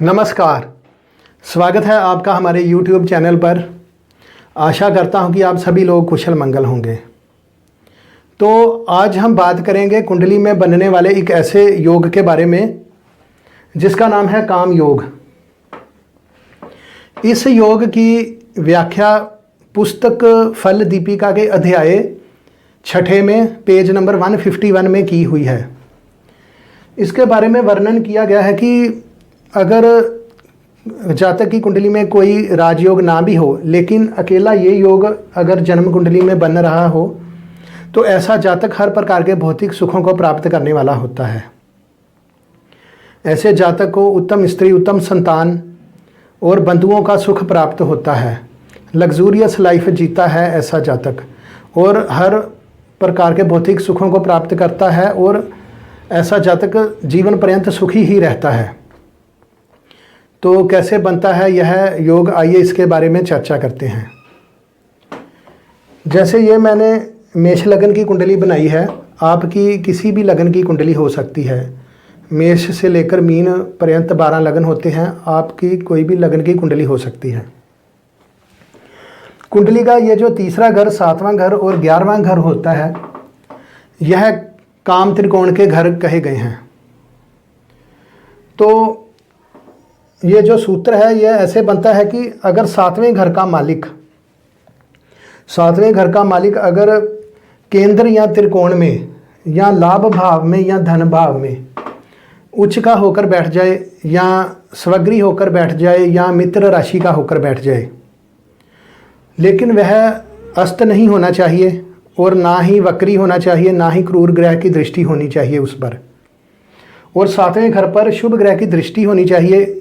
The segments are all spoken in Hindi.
नमस्कार, स्वागत है आपका हमारे YouTube चैनल पर। आशा करता हूं कि आप सभी लोग कुशल मंगल होंगे। तो आज हम बात करेंगे कुंडली में बनने वाले एक ऐसे योग के बारे में जिसका नाम है काम योग। इस योग की व्याख्या पुस्तक फल दीपिका के अध्याय 6 में पेज नंबर 151 में की हुई है। इसके बारे में वर्णन किया गया है कि अगर जातक की कुंडली में कोई राजयोग ना भी हो, लेकिन अकेला ये योग अगर जन्म कुंडली में बन रहा हो तो ऐसा जातक हर प्रकार के भौतिक सुखों को प्राप्त करने वाला होता है। ऐसे जातक को उत्तम स्त्री, उत्तम संतान और बंधुओं का सुख प्राप्त होता है। लग्जूरियस लाइफ जीता है ऐसा जातक और हर प्रकार के भौतिक सुखों को प्राप्त करता है और ऐसा जातक जीवन पर्यंत सुखी ही रहता है। तो कैसे बनता है यह योग, आइए इसके बारे में चर्चा करते हैं। जैसे ये मैंने मेष लगन की कुंडली बनाई है, आपकी किसी भी लगन की कुंडली हो सकती है। मेष से लेकर मीन पर्यंत 12 लगन होते हैं, आपकी कोई भी लगन की कुंडली हो सकती है। कुंडली का ये जो तीसरा घर, 7वां घर और 11वां घर होता है, यह काम त्रिकोण के घर कहे गए हैं। तो ये जो सूत्र है यह ऐसे बनता है कि अगर 7वें घर का मालिक अगर केंद्र या त्रिकोण में या लाभ भाव में या धन भाव में उच्च का होकर बैठ जाए या स्वग्री होकर बैठ जाए या मित्र राशि का होकर बैठ जाए, लेकिन वह अस्त नहीं होना चाहिए और ना ही वक्री होना चाहिए, ना ही क्रूर ग्रह की दृष्टि होनी चाहिए उस पर, और 7वें घर पर शुभ ग्रह की दृष्टि होनी चाहिए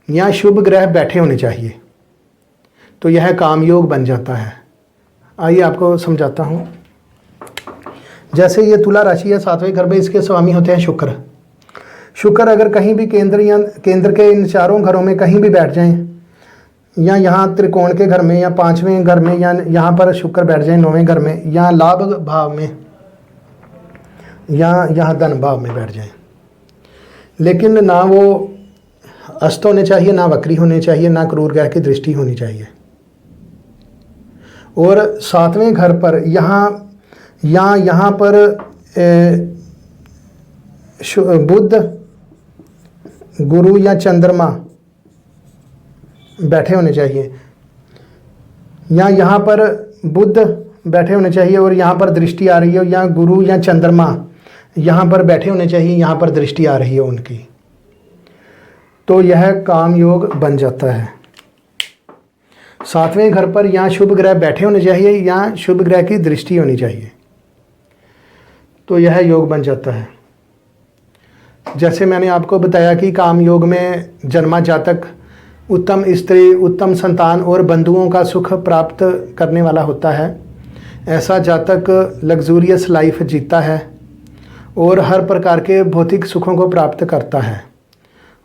या शुभ ग्रह बैठे होने चाहिए, तो यह काम योग बन जाता है। आइए आपको समझाता हूँ। जैसे ये तुला राशि है, 7वें घर में इसके स्वामी होते हैं शुक्र। शुक्र अगर कहीं भी केंद्र के इन चारों घरों में कहीं भी बैठ जाएं, या यहाँ त्रिकोण के घर में या 5वें घर में या यहाँ पर शुक्र बैठ जाए 9वें घर में या लाभ भाव में या यहाँ धन भाव में बैठ जाएं, लेकिन ना वो अस्त होने चाहिए, ना वक्री होने चाहिए, ना क्रूर ग्रह की दृष्टि होनी चाहिए। और 7वें घर पर यहाँ पर बुध, गुरु या चंद्रमा बैठे होने चाहिए, या यहाँ पर बुध बैठे होने चाहिए और यहाँ पर दृष्टि आ रही है, या गुरु या चंद्रमा यहाँ पर बैठे होने चाहिए, यहाँ पर दृष्टि आ रही है उनकी, तो यह काम योग बन जाता है। 7वें घर पर यहाँ शुभ ग्रह बैठे होने चाहिए या शुभ ग्रह की दृष्टि होनी चाहिए, तो यह योग बन जाता है। जैसे मैंने आपको बताया कि काम योग में जन्मा जातक उत्तम स्त्री, उत्तम संतान और बंधुओं का सुख प्राप्त करने वाला होता है। ऐसा जातक लग्जूरियस लाइफ जीता है और हर प्रकार के भौतिक सुखों को प्राप्त करता है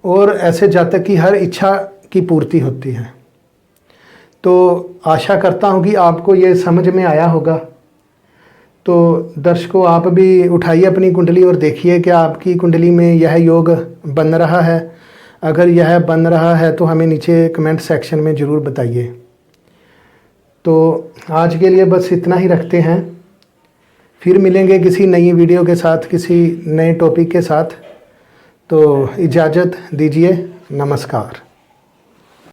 और ऐसे जातक की हर इच्छा की पूर्ति होती है। तो आशा करता हूँ कि आपको ये समझ में आया होगा। तो दर्शकों, आप भी उठाइए अपनी कुंडली और देखिए कि आपकी कुंडली में यह योग बन रहा है। अगर यह बन रहा है तो हमें नीचे कमेंट सेक्शन में ज़रूर बताइए। तो आज के लिए बस इतना ही रखते हैं, फिर मिलेंगे किसी नई वीडियो के साथ, किसी नए टॉपिक के साथ। तो इजाज़त दीजिए, नमस्कार।